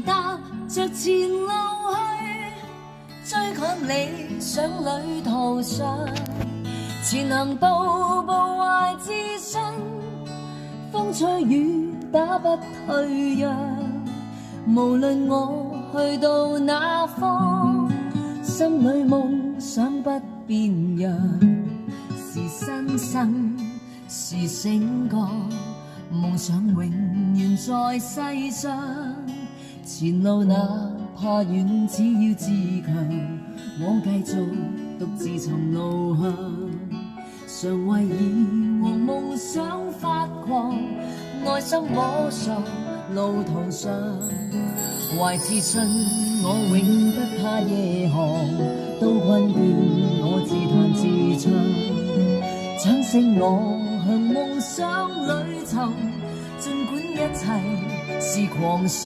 仍踏着前路去，追趕理想旅途上，前行步步懷自信，風吹雨打不退讓。無論我去到哪方，心裏夢想不變樣，是新生是醒覺，夢想永遠在世上。前路哪怕遠，只要自強，我繼續獨自尋路向，常為義和夢想發狂，愛心摸索路途上，懷自信我永不怕夜航，都困倦我自彈自唱，掌聲我向夢想裏尋，儘管一切是狂想。